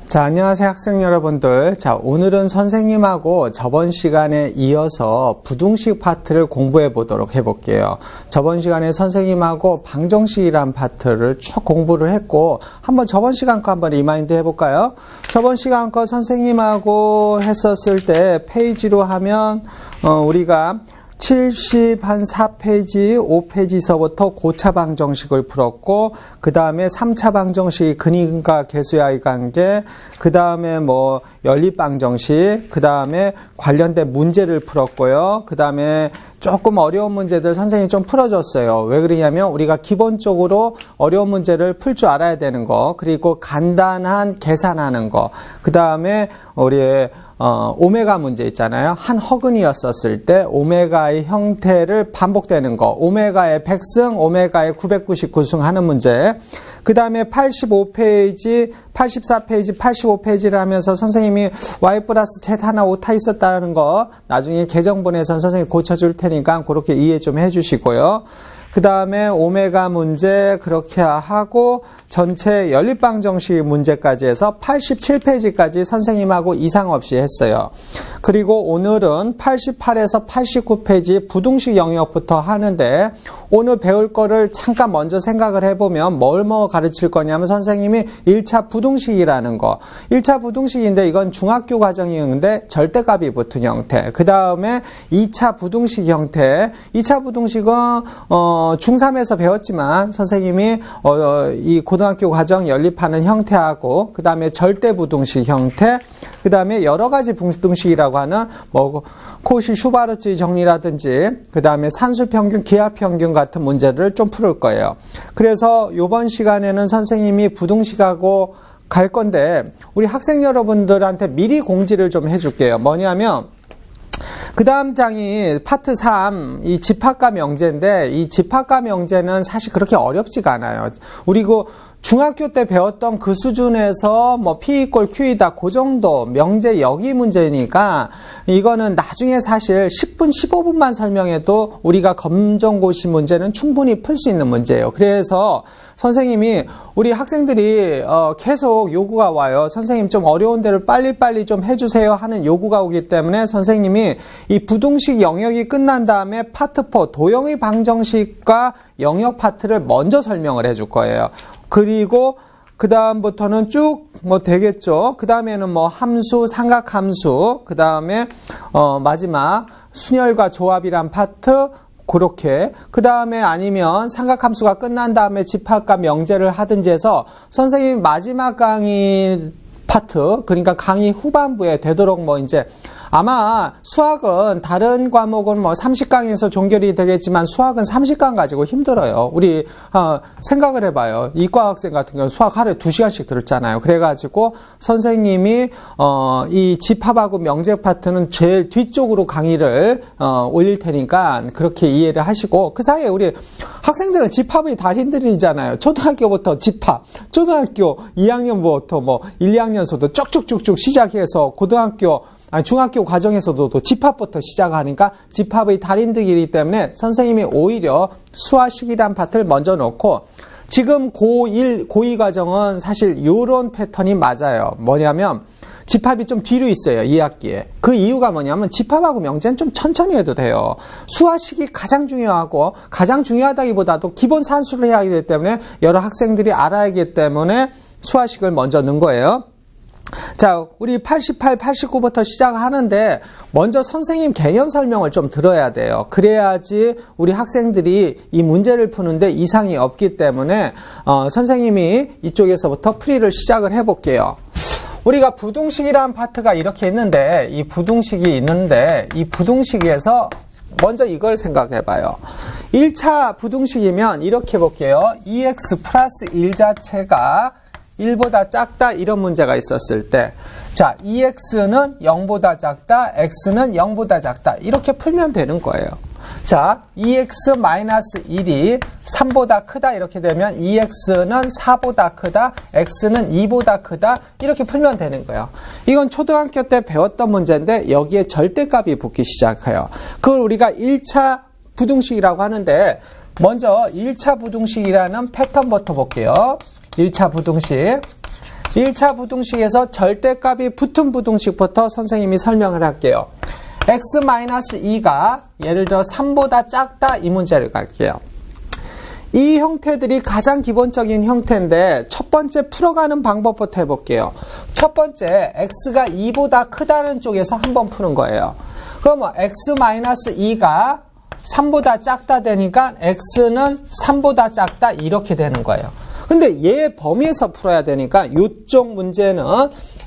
자, 안녕하세요 학생 여러분들. 자, 오늘은 선생님하고 저번 시간에 이어서 부등식 파트를 공부해 보도록 해볼게요. 저번 시간에 선생님하고 방정식이란 파트를 쭉 공부를 했고, 한번 저번 시간 거 한번 리마인드 해볼까요? 저번 시간 거 선생님하고 했었을 때 페이지로 하면 우리가 74페이지, 5페이지서부터 고차 방정식을 풀었고, 그 다음에 3차 방정식, 근인과 개수와의 관계, 그 다음에 연립 방정식, 그 다음에 관련된 문제를 풀었고요. 그 다음에 조금 어려운 문제들 선생님이 좀 풀어줬어요. 왜 그러냐면 우리가 기본적으로 어려운 문제를 풀 줄 알아야 되는 거, 그리고 간단한 계산하는 거, 그 다음에 우리 오메가 문제 있잖아요. 한 허근이었었을 때 오메가의 형태를 반복되는 거, 오메가의 100승, 오메가의 999승 하는 문제. 그 다음에 85페이지, 84페이지, 85페이지를 하면서 선생님이 y 플러스 z 하나 오타 있었다는 거 나중에 계정본에선 선생님이 고쳐줄 테니까 그렇게 이해 좀 해주시고요. 그 다음에 오메가 문제 그렇게 하고 전체 연립방정식 문제까지 해서 87페이지까지 선생님하고 이상 없이 했어요. 그리고 오늘은 88에서 89페이지 부등식 영역부터 하는데, 오늘 배울 거를 잠깐 먼저 생각을 해보면 뭘 가르칠 거냐면 선생님이 1차 부등식이라는 거, 1차 부등식인데 이건 중학교 과정이었는데 절대값이 붙은 형태, 그 다음에 2차 부등식 형태, 2차 부등식은 중3에서 배웠지만 선생님이 이 고등학교 과정 연립하는 형태하고, 그 다음에 절대부등식 형태, 그 다음에 여러 가지 부등식이라고 하는 코시 슈바르츠의 정리라든지, 그 다음에 산술평균, 기하평균 같은 문제를 좀 풀을 거예요. 그래서 이번 시간에는 선생님이 부등식하고 갈 건데, 우리 학생 여러분들한테 미리 공지를 좀 해줄게요. 뭐냐면 그 다음 장이 파트 3, 이 집합과 명제인데, 이 집합과 명제는 사실 그렇게 어렵지가 않아요. 우리 중학교 때 배웠던 그 수준에서 P 이퀄 Q이다, 그 정도 명제 여기 문제니까 이거는 나중에 사실 10분, 15분만 설명해도 우리가 검정고시 문제는 충분히 풀 수 있는 문제예요. 그래서 선생님이 우리 학생들이 계속 요구가 와요. 선생님 좀 어려운 데를 빨리빨리 좀 해주세요 하는 요구가 오기 때문에 선생님이 이 부등식 영역이 끝난 다음에 파트 4 도형의 방정식과 영역 파트를 먼저 설명을 해줄 거예요. 그리고 그 다음부터는 쭉 되겠죠. 그 다음에는 함수, 삼각함수, 그 다음에 마지막 순열과 조합이란 파트, 그렇게. 그 다음에 아니면 삼각함수가 끝난 다음에 집합과 명제를 하든지 해서 선생님 마지막 강의 파트, 그러니까 강의 후반부에 되도록 이제 아마 수학은 다른 과목은 30강에서 종결이 되겠지만 수학은 30강 가지고 힘들어요. 우리 생각을 해봐요. 이과 학생 같은 경우는 수학 하루에 2시간씩 들었잖아요. 그래가지고 선생님이 이 집합하고 명제 파트는 제일 뒤쪽으로 강의를 올릴 테니까 그렇게 이해를 하시고, 그 사이에 우리 학생들은 집합이 달인들이잖아요. 초등학교부터 집합, 초등학교 2학년부터 1, 2학년서도 쭉쭉쭉쭉 시작해서 중학교 과정에서도 또 집합부터 시작하니까 집합의 달인들이기 때문에 선생님이 오히려 수화식이란 파트를 먼저 놓고, 지금 고1, 고2 과정은 사실 이런 패턴이 맞아요. 뭐냐면 집합이 좀 뒤로 있어요, 2학기에. 그 이유가 뭐냐면 집합하고 명제는 좀 천천히 해도 돼요. 수화식이 가장 중요하고, 가장 중요하다기보다도 기본 산수를 해야 하기 때문에 여러 학생들이 알아야 하기 때문에 수화식을 먼저 넣은 거예요. 자, 우리 88, 89부터 시작하는데 먼저 선생님 개념 설명을 좀 들어야 돼요. 그래야지 우리 학생들이 이 문제를 푸는데 이상이 없기 때문에 선생님이 이쪽에서부터 풀이를 시작을 해볼게요. 우리가 부등식이라는 파트가 이렇게 있는데, 이 부등식이 있는데 이 부등식에서 먼저 이걸 생각해봐요. 1차 부등식이면 이렇게 볼게요. 2x 플러스 1 자체가 1보다 작다, 이런 문제가 있었을 때, 자, 2x는 0보다 작다, x는 0보다 작다, 이렇게 풀면 되는 거예요. 자, 2x-1이 3보다 크다, 이렇게 되면 2x는 4보다 크다, x는 2보다 크다, 이렇게 풀면 되는 거예요. 이건 초등학교 때 배웠던 문제인데 여기에 절대값이 붙기 시작해요. 그걸 우리가 1차 부등식이라고 하는데, 먼저 1차 부등식이라는 패턴부터 볼게요. 1차 부등식. 1차 부등식에서 절대값이 붙은 부등식부터 선생님이 설명을 할게요. x-2가 예를 들어 3보다 작다 이 문제를 갈게요. 이 형태들이 가장 기본적인 형태인데 첫 번째 풀어가는 방법부터 해볼게요. 첫 번째 x가 2보다 크다는 쪽에서 한번 푸는 거예요. 그럼 x-2가 3보다 작다 되니까 x는 3보다 작다 이렇게 되는 거예요. 근데 얘 범위에서 풀어야 되니까 이쪽 문제는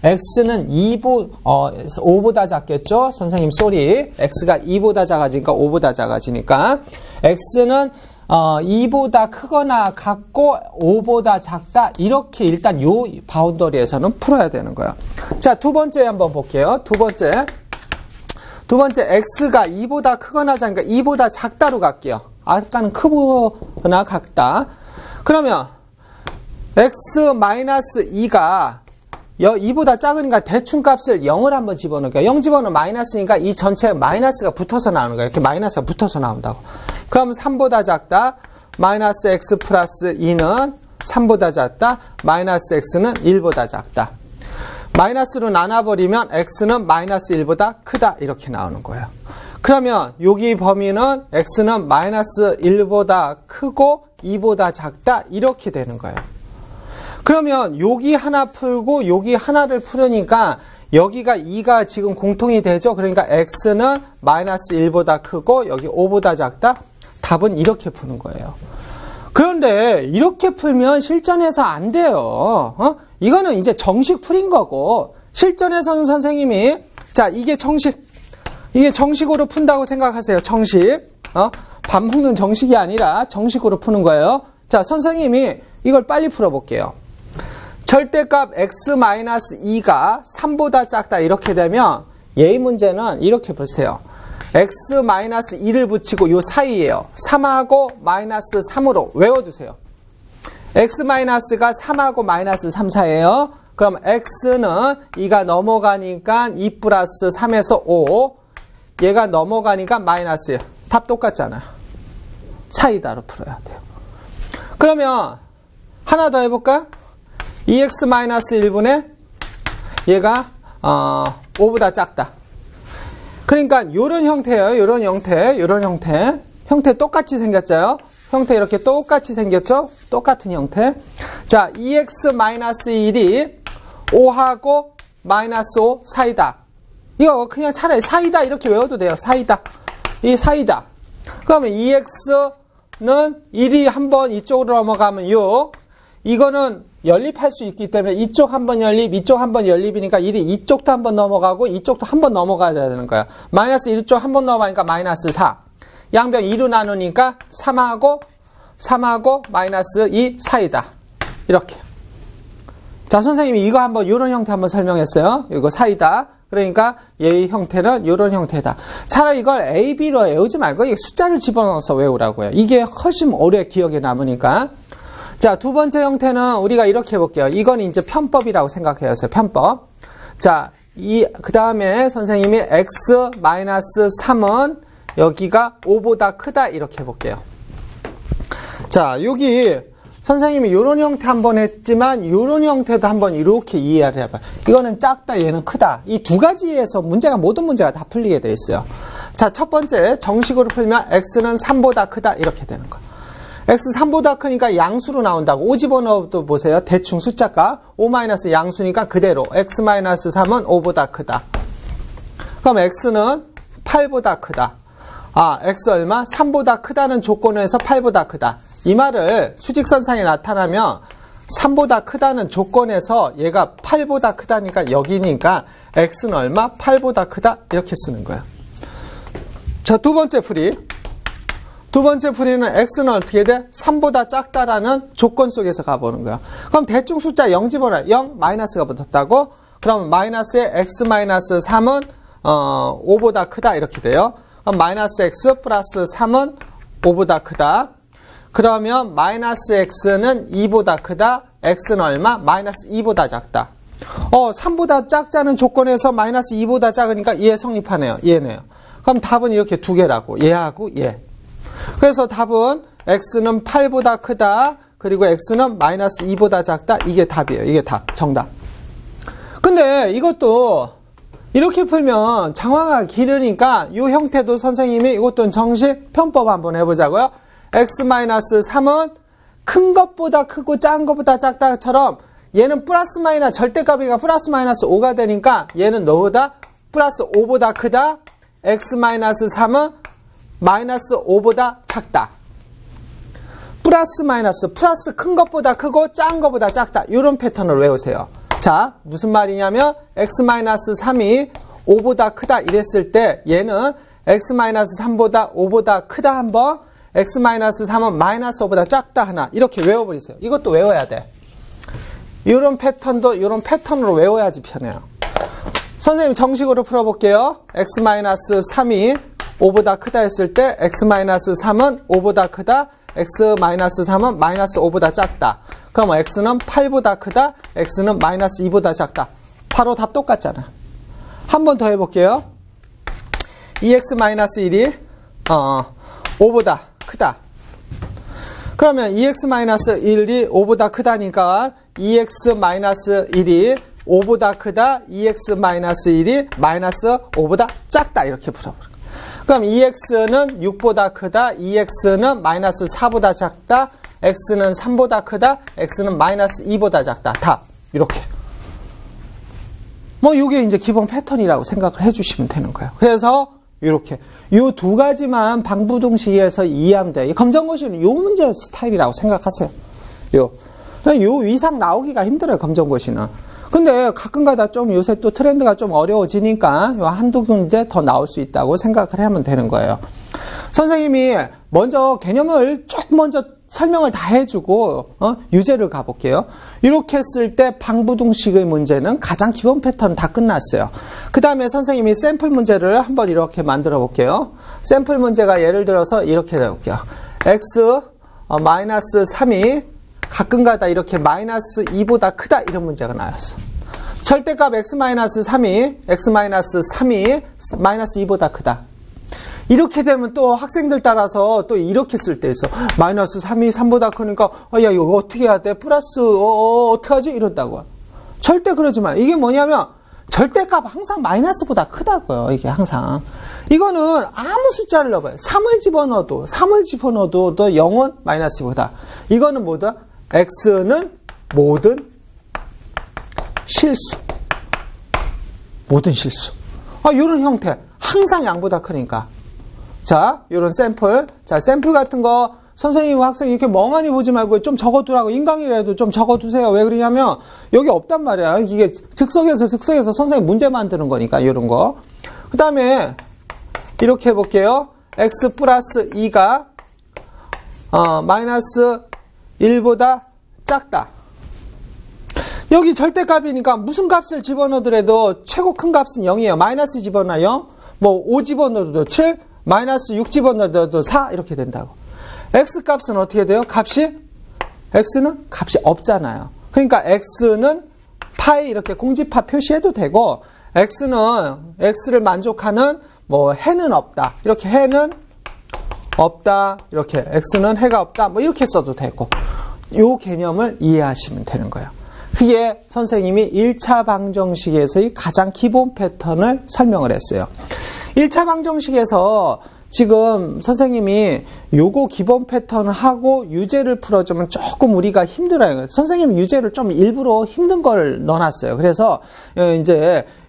x는 5보다 작겠죠? 선생님 쏘리. x가 2보다 작아지니까 5보다 작아지니까 x는 2보다 크거나 같고 5보다 작다 이렇게 일단 요 바운더리에서는 풀어야 되는 거예요. 자, 두 번째 한번 볼게요. 두 번째 x가 2보다 크거나 작으니까 2보다 작다로 갈게요. 아까는 크거나 같다. 그러면 x-2가 2보다 작으니까 대충값을 0을 한번 집어넣을게요. 0 집어넣으면 마이너스니까 이 전체에 마이너스가 붙어서 나오는 거예요. 이렇게 마이너스가 붙어서 나온다고. 그럼 3보다 작다. 마이너스 x 플러스 2는 3보다 작다. 마이너스 x는 1보다 작다. 마이너스로 나눠버리면 x는 마이너스 1보다 크다. 이렇게 나오는 거예요. 그러면 여기 범위는 x는 마이너스 1보다 크고 2보다 작다. 이렇게 되는 거예요. 그러면 여기 하나 풀고 여기 하나를 풀으니까 여기가 2가 지금 공통이 되죠. 그러니까 x는 마이너스 1보다 크고 여기 5보다 작다. 답은 이렇게 푸는 거예요. 그런데 이렇게 풀면 실전에서 안 돼요. 이거는 이제 정식 풀인 거고 실전에서는 선생님이 자 이게 정식으로 푼다고 생각하세요. 정식. 밥 먹는 정식이 아니라 정식으로 푸는 거예요. 자 선생님이 이걸 빨리 풀어볼게요. 절대값 x-2가 3보다 작다 이렇게 되면 얘의 문제는 이렇게 보세요. x-2를 붙이고 요 사이에요. 3하고 마이너스 3으로 외워두세요. x-가 3하고 마이너스 3 사이에요. 그럼 x는 2가 넘어가니까 2 플러스 3에서 5 얘가 넘어가니까 마이너스 1. 답 똑같잖아요. 사이다로 풀어야 돼요. 그러면 하나 더 해볼까? 2x-1분의 얘가 5보다 작다. 그러니까 요런 형태예요. 요런 형태 똑같이 생겼죠. 형태 이렇게 똑같이 생겼죠. 똑같은 형태. 자, 2x-1이 5하고 마이너스 5 사이다. 이거 그냥 차라리 사이다 이렇게 외워도 돼요. 사이다. 이 사이다. 그러면 2x는 1이 한번 이쪽으로 넘어가면 이거는 연립할 수 있기 때문에 이쪽 한번 연립, 이쪽 한번 연립이니까 1이 이쪽도 한번 넘어가고 이쪽도 한번 넘어가야 되는 거야. 마이너스 1쪽 한번 넘어가니까 마이너스 4. 양변 2로 나누니까 3하고 마이너스 2 사이다. 이렇게. 자, 선생님이 이거 한번 이런 형태 한번 설명했어요. 이거 사이다. 그러니까 얘의 형태는 이런 형태다. 차라리 이걸 A, B로 외우지 말고 이게 숫자를 집어넣어서 외우라고요. 이게 훨씬 오래 기억에 남으니까. 자, 두 번째 형태는 우리가 이렇게 해볼게요. 이건 이제 편법이라고 생각해요. 편법. 자, 그 다음에 선생님이 x-3은 여기가 5보다 크다. 이렇게 해볼게요. 자, 여기 선생님이 이런 형태 한번 했지만 이런 형태도 한번 이렇게 이해를 해봐요. 이거는 작다, 얘는 크다. 이 두 가지에서 모든 문제가 다 풀리게 돼 있어요. 자, 첫 번째 정식으로 풀면 x는 3보다 크다. 이렇게 되는 거예요. x 3보다 크니까 양수로 나온다고. 5 집어넣어도 보세요. 대충 숫자값. 5 마이너스 양수니까 그대로. x-3은 5보다 크다. 그럼 x는 8보다 크다. x 얼마? 3보다 크다는 조건에서 8보다 크다. 이 말을 수직선상에 나타나면 3보다 크다는 조건에서 얘가 8보다 크다니까 여기니까 x는 얼마? 8보다 크다. 이렇게 쓰는 거예요. 자, 두 번째 풀이. 두 번째 풀이는 x는 어떻게 돼? 3보다 작다라는 조건 속에서 가보는 거야. 그럼 대충 숫자 0 집어넣어요. 0, 마이너스가 붙었다고? 그럼 마이너스에 x-3은 5보다 크다 이렇게 돼요. 그럼 마이너스 x 플러스 3은 5보다 크다. 그러면 마이너스 x는 2보다 크다. x는 얼마? 마이너스 2보다 작다. 3보다 작다는 조건에서 마이너스 2보다 작으니까 얘 성립하네요. 얘네요. 그럼 답은 이렇게 두 개라고. 얘하고 얘. 그래서 답은 x는 8보다 크다. 그리고 x는 마이너스 2보다 작다. 이게 답이에요. 이게 답. 정답. 근데 이것도 이렇게 풀면 장화가 길으니까 이 형태도 선생님이 이것도 정식 편법 한번 해보자고요. x-3은 큰 것보다 크고 작은 것보다 작다처럼 얘는 플러스 마이너스 절대값이니까 플러스 마이너스 5가 되니까 얘는 너보다 플러스 5보다 크다. x-3은 마이너스 5보다 작다. 플러스 마이너스 플러스 큰 것보다 크고 작은 것보다 작다. 이런 패턴을 외우세요. 자, 무슨 말이냐면 x-3이 5보다 크다 이랬을 때 얘는 x-3보다 5보다 크다 한번, x-3은 마이너스 5보다 작다 하나 이렇게 외워버리세요. 이것도 외워야 돼. 이런 패턴도 이런 패턴으로 외워야지 편해요. 선생님 정식으로 풀어볼게요. x-3이 5보다 크다 했을 때 x-3은 5보다 크다. x-3은 마이너스 5보다 작다. 그럼 x는 8보다 크다. x는 마이너스 2보다 작다. 바로 답 똑같잖아. 한 번 더 해볼게요. 2x-1이 5보다 크다. 그러면 2x-1이 5보다 크다니까 2x-1이 5보다 크다. 2x-1이 마이너스 5보다 작다. 이렇게 풀어버려. 그럼 2x는 6보다 크다. 2x는 마이너스 4보다 작다. x는 3보다 크다. x는 마이너스 2보다 작다. 답. 이렇게. 뭐 이게 이제 기본 패턴이라고 생각을 해주시면 되는 거예요. 그래서 이렇게 요 두 가지만 방부등식에서 이해하면 돼요. 검정고시는 요 문제 스타일이라고 생각하세요. 요 위상 나오기가 힘들어요. 검정고시는. 근데 가끔가다 좀 요새 또 트렌드가 좀 어려워지니까 요 한두 군데 더 나올 수 있다고 생각을 하면 되는 거예요. 선생님이 먼저 개념을 쭉 먼저 설명을 다 해주고 유제를 가볼게요. 이렇게 했을 때 방부등식의 문제는 가장 기본 패턴 다 끝났어요. 그 다음에 선생님이 샘플 문제를 한번 이렇게 만들어 볼게요. 샘플 문제가 예를 들어서 이렇게 해볼게요. x-3이 가끔가다 이렇게 마이너스 2보다 크다 이런 문제가 나왔어. 절대값 x-3이 마이너스 2보다 크다. 이렇게 되면 또 학생들 따라서 또 이렇게 쓸 때 있어. 마이너스 3이 3보다 크니까 야 이거 어떻게 해야 돼? 플러스 어떡하지? 이런다고. 절대 그러지 마. 이게 뭐냐면 절대값 항상 마이너스보다 크다고요. 이게 항상. 이거는 아무 숫자를 넣어봐요. 3을 집어넣어도 또 0은 마이너스보다. 이거는 뭐다? x는 모든 실수. 모든 실수. 이런 형태. 항상 양보다 크니까. 자, 요런 샘플. 자, 샘플 같은 거 선생님과 학생이 이렇게 멍하니 보지 말고 좀 적어두라고. 인강이라도 좀 적어두세요. 왜 그러냐면 여기 없단 말이야. 이게 즉석에서 선생님 문제 만드는 거니까 요런 거. 그 다음에 이렇게 해볼게요. x 플러스 2가 마이너스 1보다 작다. 여기 절대값이니까 무슨 값을 집어넣더라도 최고 큰 값은 0이에요. 마이너스 집어넣어 0, 뭐 5 집어넣어도 7, 마이너스 6 집어넣어도 4 이렇게 된다고. x 값은 어떻게 돼요? x는 값이 없잖아요. 그러니까 x는 파이 이렇게 공지파 표시해도 되고 x를 만족하는 뭐 해는 없다. 이렇게 해는 없다. 이렇게 x는 해가 없다. 뭐 이렇게 써도 되고 요 개념을 이해하시면 되는 거예요. 그게 선생님이 1차 방정식에서의 가장 기본 패턴을 설명을 했어요. 1차 방정식에서 지금 선생님이 요거 기본 패턴을 하고 유제를 풀어주면 조금 우리가 힘들어요. 선생님이 유제를 좀 일부러 힘든 걸 넣어놨어요. 그래서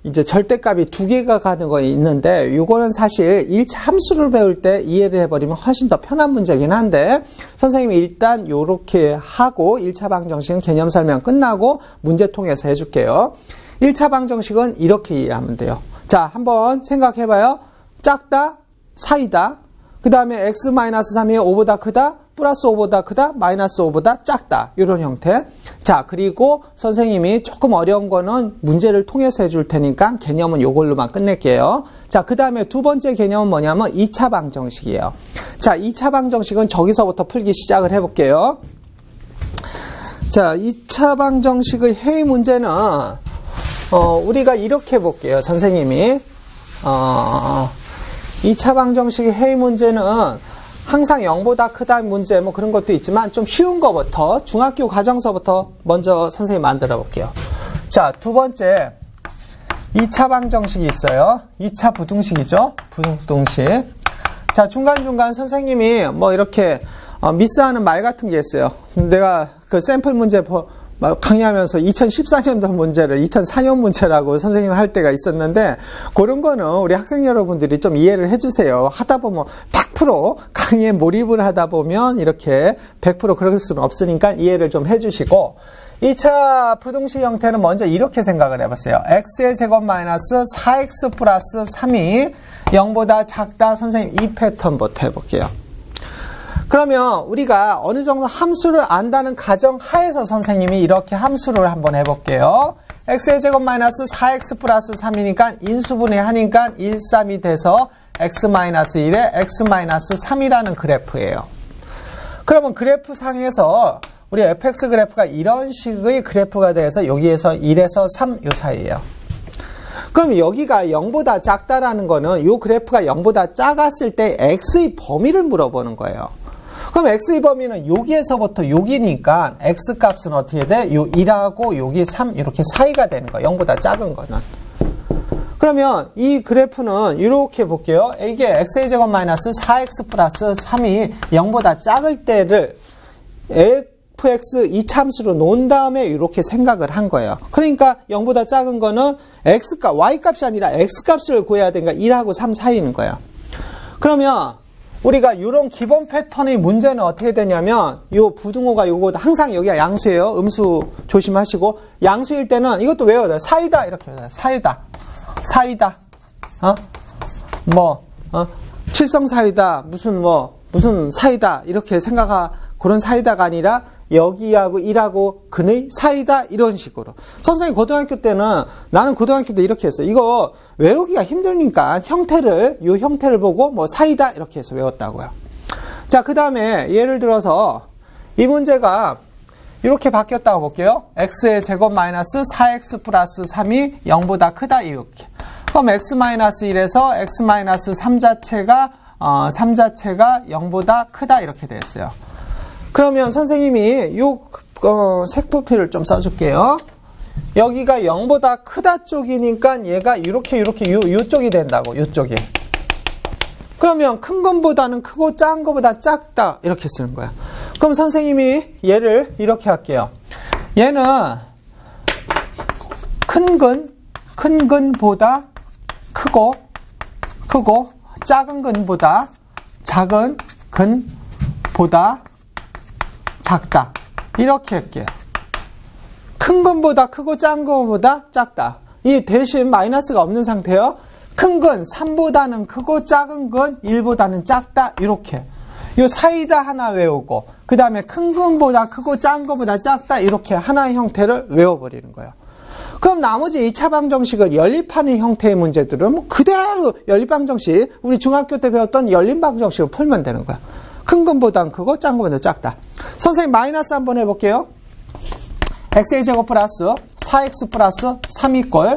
이제 절대값이 두 개가 가는 거 있는데 요거는 사실 1차 함수를 배울 때 이해를 해버리면 훨씬 더 편한 문제긴 한데 선생님이 일단 요렇게 하고 1차 방정식은 개념 설명 끝나고 문제 통해서 해줄게요. 1차 방정식은 이렇게 이해하면 돼요. 자, 한번 생각해봐요. 작다, 사이다. 그 다음에 x-3이 5보다 크다, 플러스 5보다 크다, 마이너스 5보다 작다. 이런 형태. 자, 그리고 선생님이 조금 어려운 거는 문제를 통해서 해줄 테니까 개념은 이걸로만 끝낼게요. 자, 그 다음에 두 번째 개념은 뭐냐면 2차 방정식이에요. 자, 2차 방정식은 저기서부터 풀기 시작을 해볼게요. 자, 2차 방정식의 해의 문제는 우리가 이렇게 볼게요. 선생님이 2차 방정식의 해의 문제는 항상 0보다 크다 문제 뭐 그런 것도 있지만 좀 쉬운 거부터 중학교 과정서부터 먼저 선생님 만들어 볼게요. 자, 두 번째 2차 방정식이 있어요. 2차 부등식이죠. 부등식. 자, 중간중간 선생님이 뭐 이렇게 미스하는 말 같은 게 있어요. 내가 그 샘플 문제 강의하면서 2014년도 문제를 2004년 문제라고 선생님 할 때가 있었는데 그런 거는 우리 학생 여러분들이 좀 이해를 해주세요. 하다 보면 100% 강의에 몰입을 하다 보면 이렇게 100% 그럴 수는 없으니까 이해를 좀 해주시고 2차 부등식 형태는 먼저 이렇게 생각을 해봤어요. x의 제곱 마이너스 4x 플러스 3이 0보다 작다. 선생님 이 패턴부터 해볼게요. 그러면 우리가 어느 정도 함수를 안다는 가정 하에서 선생님이 이렇게 함수를 한번 해볼게요. x의 제곱 마이너스 4x 플러스 3이니까 인수분해 하니까 1, 3이 돼서 x 마이너스 1에 x 마이너스 3이라는 그래프예요. 그러면 그래프 상에서 우리 fx 그래프가 이런 식의 그래프가 돼서 여기에서 1에서 3 요 사이예요. 그럼 여기가 0보다 작다라는 거는 이 그래프가 0보다 작았을 때 x의 범위를 물어보는 거예요. 그럼 x의 범위는 여기에서부터 여기니까 x 값은 어떻게 돼? 요 1하고 여기 3 이렇게 사이가 되는 거예요. 0보다 작은 거는. 그러면 이 그래프는 이렇게 볼게요. 이게 x의 제곱 마이너스 4x 플러스 3이 0보다 작을 때를 fx 이참수로 놓은 다음에 이렇게 생각을 한 거예요. 그러니까 0보다 작은 거는 x값, y값이 아니라 x값을 구해야 되니까 1하고 3 사이인 거예요. 그러면 우리가 이런 기본 패턴의 문제는 어떻게 되냐면 이 부등호가 요거 항상 여기가 양수예요. 음수 조심하시고 양수일 때는 이것도 외워야 돼요. 사이다 이렇게 외워요. 사이다. 칠성 사이다. 무슨 사이다 이렇게 생각하 그런 사이다가 아니라 여기하고 1하고 근의 사이다 이런 식으로. 선생님 고등학교 때는 나는 고등학교 때 이렇게 했어요. 이거 외우기가 힘드니까 이 형태를 보고 뭐 사이다 이렇게 해서 외웠다고요. 자, 그 다음에 예를 들어서 이 문제가 이렇게 바뀌었다고 볼게요. x의 제곱 마이너스 4x 플러스 3이 0보다 크다 이렇게. 그럼 x 마이너스 1에서 x 마이너스 3 자체가 0보다 크다 이렇게 됐어요. 그러면 선생님이 색표를 좀 써줄게요. 여기가 0보다 크다 쪽이니까 얘가 이렇게 요쪽이 된다고, 요쪽이. 그러면 큰 것보다는 크고 작은 것보다 작다 이렇게 쓰는 거야. 그럼 선생님이 얘를 이렇게 할게요. 얘는 큰 근보다 크고 작은 근보다 작은 근보다 작다. 이렇게 할게요. 큰 건보다 크고 작은 건보다 작다. 이 대신 마이너스가 없는 상태요. 큰 건 3보다는 크고 작은 건 1보다는 작다. 이렇게. 이 사이다 하나 외우고 그 다음에 큰 건보다 크고 작은 건보다 작다. 이렇게 하나의 형태를 외워버리는 거예요. 그럼 나머지 2차 방정식을 연립하는 형태의 문제들은 뭐 그대로 연립방정식 우리 중학교 때 배웠던 연립방정식을 풀면 되는 거야. 큰 것보단 크고 작은 것보다 작다. 선생님 마이너스 한번 해볼게요. x의 제곱 플러스 4x 플러스 3이 꼴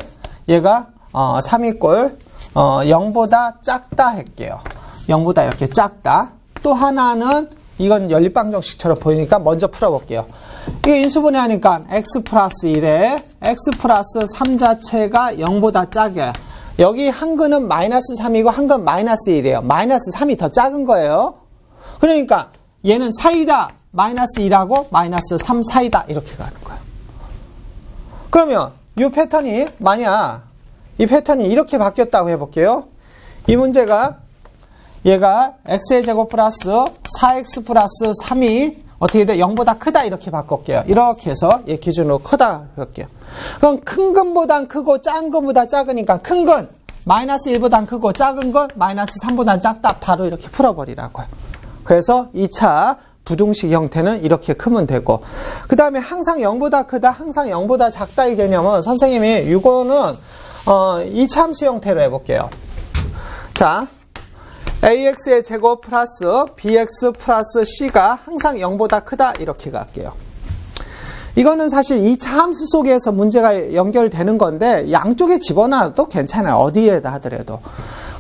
얘가 3이 꼴 0보다 작다 할게요. 0보다 이렇게 작다. 또 하나는 이건 연립방정식처럼 보이니까 먼저 풀어볼게요. 이게 인수분해 하니까 x 플러스 1에 x 플러스 3 자체가 0보다 작아요. 여기 한 근은 마이너스 3이고 한 근 마이너스 1이에요. 마이너스 3이 더 작은 거예요. 그러니까 얘는 사이다. 마이너스 1하고 마이너스 3 사이다. 이렇게 가는 거예요. 그러면 이 패턴이 만약 이 패턴이 이렇게 바뀌었다고 해볼게요. 이 문제가 얘가 x의 제곱 플러스 4x 플러스 3이 어떻게 돼? 0보다 크다 이렇게 바꿀게요. 이렇게 해서 얘 기준으로 크다 해볼게요. 그럼 큰 건보단 크고 작은 건보다 작으니까 큰 건 마이너스 1보단 크고 작은 건 마이너스 3보단 작다. 바로 이렇게 풀어버리라고요. 그래서 2차 부등식 형태는 이렇게 크면 되고 그 다음에 항상 0보다 크다, 항상 0보다 작다의 개념은 선생님이 이거는 2차 함수 형태로 해볼게요. 자, ax의 제곱 플러스 bx 플러스 c가 항상 0보다 크다 이렇게 갈게요. 이거는 사실 2차 함수 속에서 문제가 연결되는 건데 양쪽에 집어넣어도 괜찮아요. 어디에다 하더라도.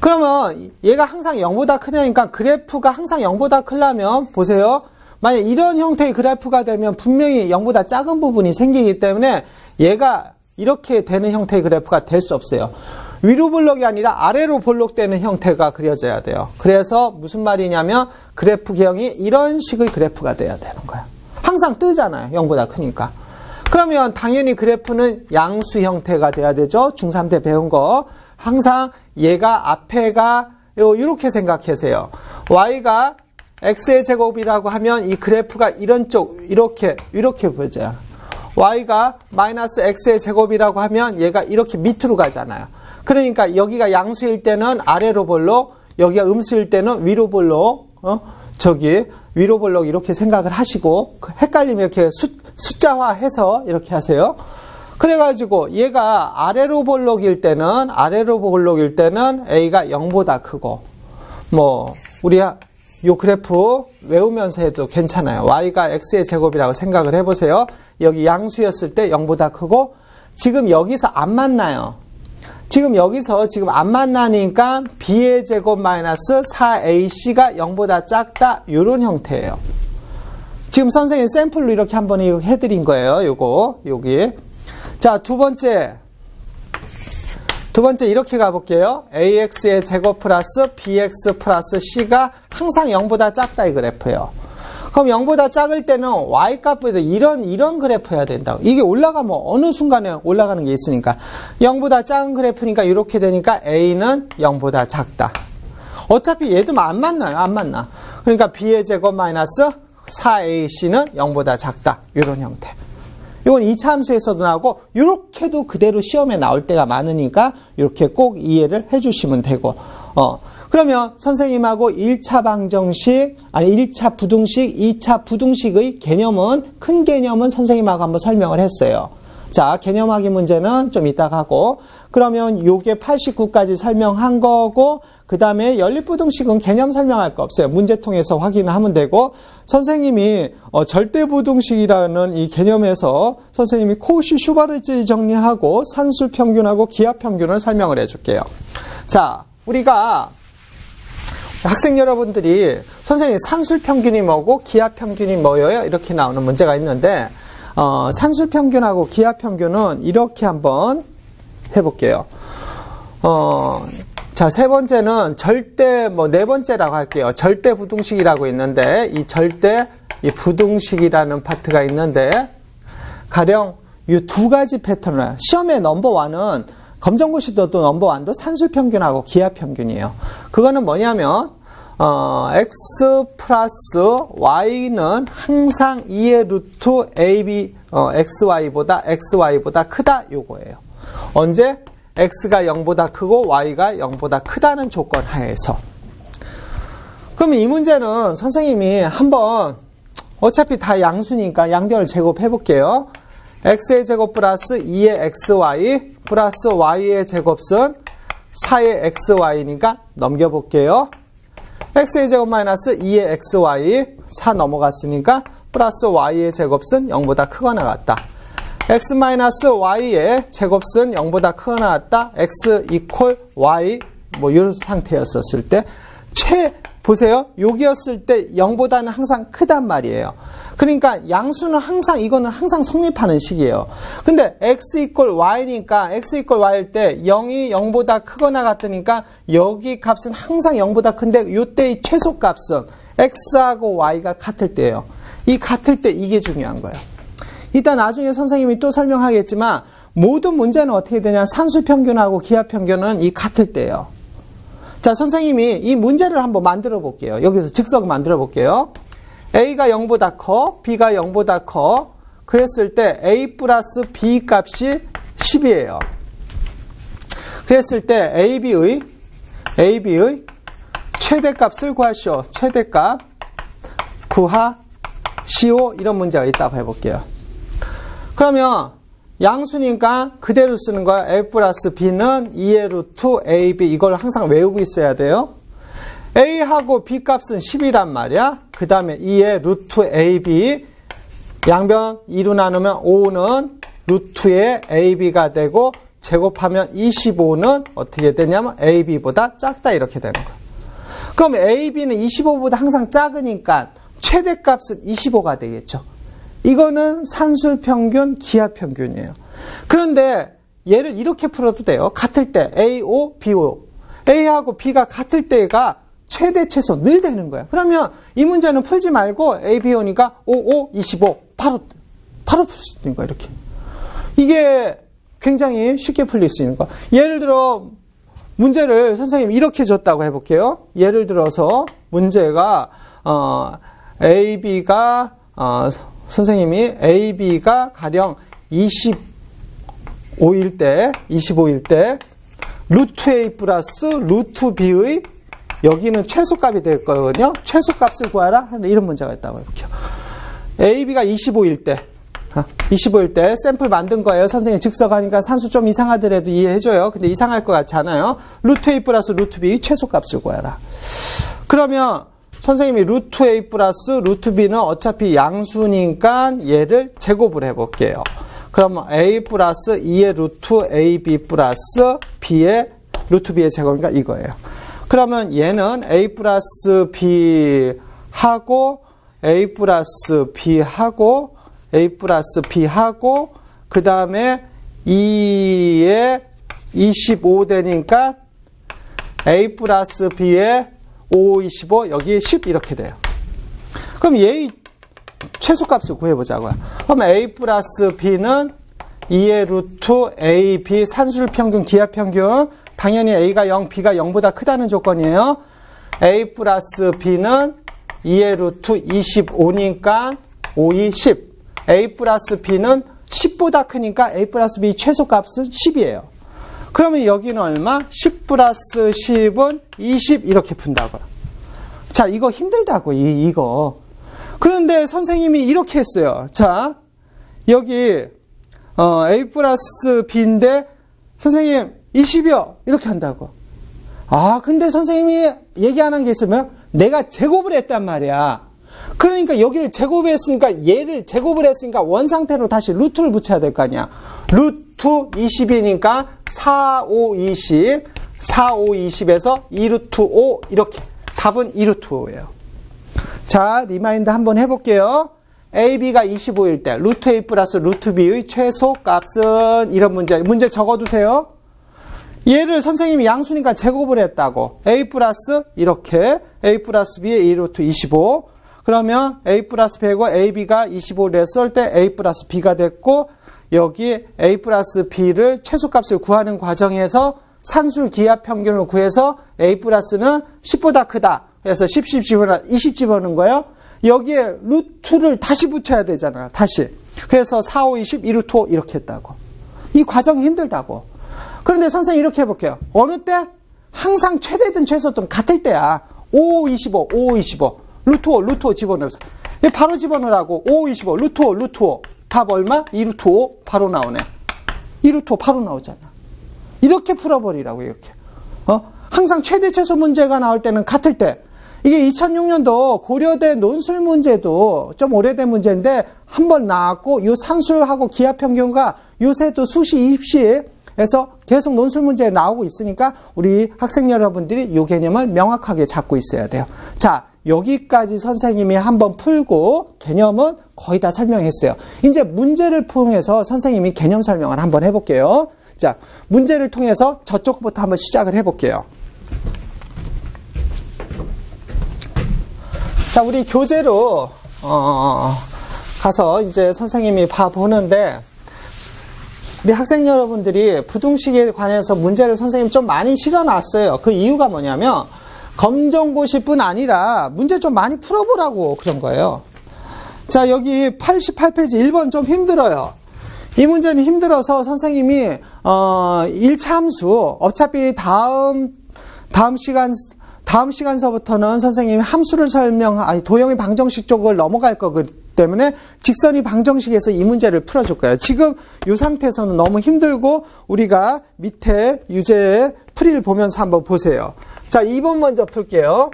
그러면 얘가 항상 0보다 크냐니까 그래프가 항상 0보다 크려면 보세요. 만약 이런 형태의 그래프가 되면 분명히 0보다 작은 부분이 생기기 때문에 얘가 이렇게 되는 형태의 그래프가 될 수 없어요. 위로 볼록이 아니라 아래로 볼록되는 형태가 그려져야 돼요. 그래서 무슨 말이냐면 그래프 기형이 이런 식의 그래프가 돼야 되는 거야. 항상 뜨잖아요. 0보다 크니까. 그러면 당연히 그래프는 양수 형태가 돼야 되죠. 중3 때 배운 거. 항상 얘가 앞에가 이렇게 생각하세요. y가 x의 제곱이라고 하면 이 그래프가 이런 쪽 이렇게 보여져요. y가 마이너스 x의 제곱이라고 하면 얘가 이렇게 밑으로 가잖아요. 그러니까 여기가 양수일 때는 아래로 볼록, 여기가 음수일 때는 위로 볼록, 위로 볼록 이렇게 생각을 하시고, 헷갈리면 이렇게 숫자화해서 이렇게 하세요. 그래가지고 얘가 아래로 볼록일 때는 A가 0보다 크고, 우리 요 그래프 외우면서 해도 괜찮아요. Y가 X의 제곱이라고 생각을 해보세요. 여기 양수였을 때 0보다 크고, 지금 여기서 안 만나요. 지금 안 만나니까 B의 제곱 마이너스 4AC가 0보다 작다. 이런 형태예요. 지금 선생님 샘플로 이렇게 한번 해드린 거예요. 여기. 자, 두 번째 이렇게 가볼게요. AX의 제곱 플러스 BX 플러스 C가 항상 0보다 작다 이 그래프예요. 그럼 0보다 작을 때는 Y값보다 이런 그래프여야 된다고. 이게 올라가면 어느 순간에 올라가는 게 있으니까. 0보다 작은 그래프니까 이렇게 되니까 A는 0보다 작다. 어차피 얘도 안 만나. 그러니까 B의 제곱 마이너스 4AC는 0보다 작다. 이런 형태. 이건 2차 함수에서도 나오고 이렇게도 그대로 시험에 나올 때가 많으니까 이렇게 꼭 이해를 해주시면 되고 그러면 선생님하고 1차 방정식, 1차 부등식, 2차 부등식의 큰 개념은 선생님하고 한번 설명을 했어요. 자, 개념하기 문제는 좀 이따가 하고, 그러면 요게 89까지 설명한 거고, 그 다음에 연립부등식은 개념 설명할 거 없어요. 문제통에서 확인하면 되고, 선생님이 절대부등식이라는 이 개념에서 선생님이 코시 슈바르트 정리하고 산술평균하고 기하평균을 설명을 해줄게요. 자, 우리가 학생 여러분들이 선생님 산술평균이 뭐고 기하평균이 뭐예요? 이렇게 나오는 문제가 있는데 산술평균하고 기하평균은 이렇게 한번 해볼게요. 자, 세 번째는 네 번째라고 할게요. 절대부등식이라고 있는데 이 부등식이라는 파트가 있는데 가령 이 두 가지 패턴을 시험의 넘버원은 검정고시도 또 넘버원도 산술평균하고 기하평균이에요. 그거는 뭐냐면 x 플러스 y는 항상 2의 루트 ab xy보다 크다 요거예요. 언제? x가 0보다 크고 y가 0보다 크다는 조건 하에서. 그러면 이 문제는 선생님이 한번 어차피 다 양수니까 양변을 제곱해 볼게요. x의 제곱 플러스 2의 xy 플러스 y의 제곱은 4의 xy니까 넘겨볼게요. x의 제곱 마이너스 2의 xy 4 넘어갔으니까 플러스 y의 제곱은 0보다 크거나 같다. x 마이너스 y의 제곱은 0보다 크거나 같다. x 이퀄 y 이런 상태였었을 때 보세요. 여기였을 때 0보다는 항상 크단 말이에요. 그러니까 양수는 이거는 항상 성립하는 식이에요. 근데 x 이퀄 y니까 x 이퀄 y일 때 0이 0보다 크거나 같으니까 여기 값은 항상 0보다 큰데 이때의 최소값은 x하고 y가 같을 때예요. 이 같을 때 이게 중요한 거예요. 이따 나중에 선생님이 또 설명하겠지만 모든 문제는 어떻게 되냐 산술평균하고 기하평균은 이 같을 때예요. 자, 선생님이 이 문제를 한번 만들어 볼게요. 여기서 즉석 만들어 볼게요. A가 0보다 커, B가 0보다 커. 그랬을 때 A 플러스 B 값이 10이에요. 그랬을 때 AB의 최대값을 구하시오. 최대값 구하시오. 이런 문제가 있다고 해볼게요. 그러면 양수니까 그대로 쓰는 거야. A 플러스 B는 2의 루트 AB. 이걸 항상 외우고 있어야 돼요. A하고 B 값은 10이란 말이야. 그 다음에 2의 루트 AB. 양변 2로 나누면 5는 루트의 AB가 되고 제곱하면 25는 어떻게 되냐면 AB보다 작다 이렇게 되는 거예요. 그럼 AB는 25보다 항상 작으니까 최대값은 25가 되겠죠. 이거는 산술평균, 기하평균이에요. 그런데 얘를 이렇게 풀어도 돼요. 같을 때 AO, BO. A하고 B가 같을 때가 최대 최소 늘 되는 거예요. 그러면 이 문제는 풀지 말고 A, B 오니까 5, 25 바로 풀 수 있는 거예요. 이렇게. 이게 굉장히 쉽게 풀릴 수 있는 거. 예를 들어 문제를 선생님이 이렇게 줬다고 해볼게요. 예를 들어서 문제가 AB가 선생님이 AB가 가령 25일 때 루트 A 플러스 루트 B의 여기는 최소값이 될 거거든요. 최소값을 구하라 하는 이런 문제가 있다고 해볼게요. AB가 25일 때 샘플 만든 거예요. 선생님이 즉석하니까 산수 좀 이상하더라도 이해해줘요. 근데 이상할 것 같지 않아요? 루트 A 플러스 루트 B 최소값을 구하라. 그러면 선생님이 루트 A 플러스 루트 B는 어차피 양수니까 얘를 제곱을 해볼게요. 그러면 A 플러스 2의 루트 AB 플러스 B의 루트 B의 제곱이니까 이거예요. 그러면 얘는 A 플러스 B하고 A 플러스 B하고 그 다음에 2에 25 되니까 A 플러스 B에 5, 25 여기 10 이렇게 돼요. 그럼 얘의 최소값을 구해보자고요. 그럼 A 플러스 B는 2의 루트 A, B 산술평균, 기하평균. 당연히 A가 0, B가 0보다 크다는 조건이에요. A 플러스 B는 2의 루트 25니까 5, 2, 10. A 플러스 B는 10보다 크니까 A 플러스 B 최소값은 10이에요. 그러면 여기는 얼마? 10 플러스 10은 20 이렇게 푼다고요. 자, 이거 힘들다고, 이거. 그런데 선생님이 이렇게 했어요. 자, 여기 A 플러스 B인데 선생님 20이요. 이렇게 한다고. 아, 근데 선생님이 얘기 안 한 게 있으면 내가 제곱을 했단 말이야. 그러니까 여기를 제곱했으니까 얘를 제곱을 했으니까 원상태로 다시 루트를 붙여야 될 거 아니야. 루트 20이니까 4, 5, 20. 4, 5, 20에서 2루트 5 이렇게. 답은 2루트 5예요. 자, 리마인드 한번 해볼게요. AB가 25일 때 루트 A 플러스 루트 B의 최소값은 이런 문제 적어두세요. 얘를 선생님이 양수니까 제곱을 했다고. A 플러스 이렇게 A 플러스 B의 2루트 25. 그러면 A 플러스 B고 AB가 25를 했을 때 A 플러스 B가 됐고 여기 A 플러스 B를 최소값을 구하는 과정에서 산술 기하 평균을 구해서 A 플러스는 10보다 크다. 그래서 10 집어넣어 20 집어넣은 거예요. 여기에 루트를 다시 붙여야 되잖아요. 다시. 그래서 4, 5, 20, 2루트 5 이렇게 했다고. 이 과정이 힘들다고. 그런데 선생님 이렇게 해볼게요. 어느 때? 항상 최대든 최소든 같을 때야. 5, 25, 5, 25. 루트 5 집어넣어서. 바로 집어넣으라고. 5, 25, 루트 5. 답 얼마? 2루트 5 바로 나오네. 2루트 5 바로 나오잖아. 이렇게 풀어버리라고, 이렇게. 항상 최대 최소 문제가 나올 때는 같을 때. 이게 2006년도 고려대 논술 문제도 좀 오래된 문제인데 한 번 나왔고 이 산술하고 기하평균과 요새도 수시 입시에서 계속 논술 문제 나오고 있으니까 우리 학생 여러분들이 이 개념을 명확하게 잡고 있어야 돼요. 자, 여기까지 선생님이 한번 풀고 개념은 거의 다 설명했어요. 이제 문제를 통해서 선생님이 개념 설명을 한번 해볼게요. 자, 문제를 통해서 저쪽부터 한번 시작을 해볼게요. 자, 우리 교재로 가서 이제 선생님이 봐보는데 우리 학생 여러분들이 부등식에 관해서 문제를 선생님 좀 많이 실어놨어요. 그 이유가 뭐냐면 검정고시뿐 아니라 문제 좀 많이 풀어보라고 그런 거예요. 자, 여기 88페이지 1번 좀 힘들어요. 이 문제는 힘들어서 선생님이 1차 함수 어차피 다음 시간서부터는 선생님이 함수를 도형의 방정식 쪽을 넘어갈 거기 때문에 직선이 방정식에서 이 문제를 풀어줄 거예요. 지금 이 상태에서는 너무 힘들고 우리가 밑에 유제 풀이를 보면서 한번 보세요. 자, 2번 먼저 풀게요.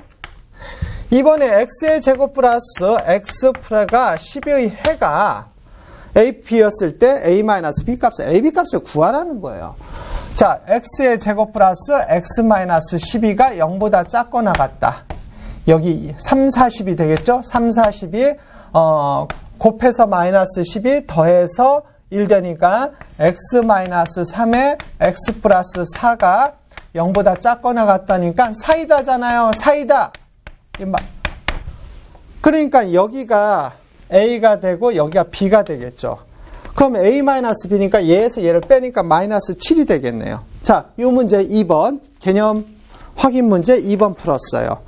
이번에 x의 제곱 플러스 x가 12의 해가 AB였을 때 A-B 값을 AB 값을 구하라는 거예요. 자, x의 제곱 플러스 x 마이너스 12가 0보다 작거나 같다. 여기 3, 40이 되겠죠? 3, 40이 곱해서 마이너스 12 더해서 1 되니까 x 마이너스 3에 x 플러스 4가 0보다 작거나 같다니까 사이다잖아요. 사이다. 그러니까 여기가 a가 되고 여기가 b가 되겠죠. 그럼 a-b니까 얘에서 얘를 빼니까 마이너스 7이 되겠네요. 자, 이 문제 2번 개념 확인 문제 2번 풀었어요.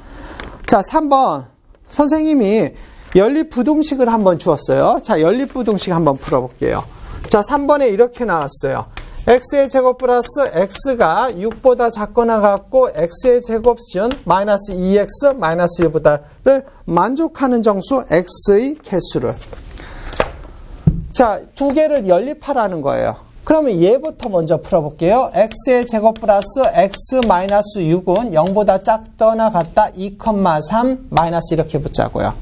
자, 3번 선생님이 연립부등식을 한번 주었어요. 자, 연립부등식 한번 풀어볼게요. 자, 3번에 이렇게 나왔어요. x의 제곱 플러스 x가 6보다 작거나 같고 x의 제곱은 마이너스 2x 마이너스 1보다를 만족하는 정수 x의 개수를. 자, 두 개를 연립하라는 거예요. 그러면 얘부터 먼저 풀어볼게요. x의 제곱 플러스 x 마이너스 6은 0보다 작거나 같다 2,3 마이너스 이렇게 붙자고요.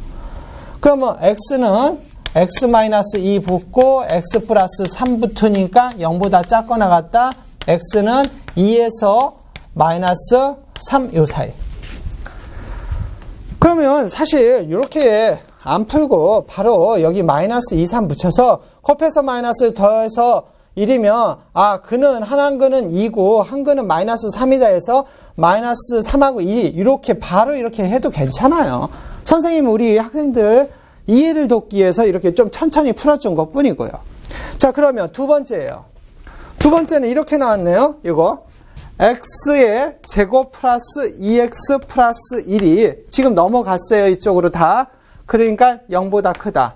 그러면 x는 x 마이너스 2 붙고 x 플러스 3 붙으니까 0보다 작거나 같다. x는 2에서 마이너스 3 요 사이. 그러면 사실 이렇게 안 풀고 바로 여기 마이너스 2, 3 붙여서 곱해서 마이너스 더해서 1이면 그는 한 근은 2고 한 근은 마이너스 3이다 해서 마이너스 3하고 2 이렇게 바로 이렇게 해도 괜찮아요. 선생님 우리 학생들 이해를 돕기 위해서 이렇게 좀 천천히 풀어준 것 뿐이고요. 자, 그러면 두 번째예요. 두 번째는 이렇게 나왔네요. 이거 x의 제곱 플러스 2x 플러스 1이 지금 넘어갔어요. 이쪽으로 다. 그러니까 0보다 크다.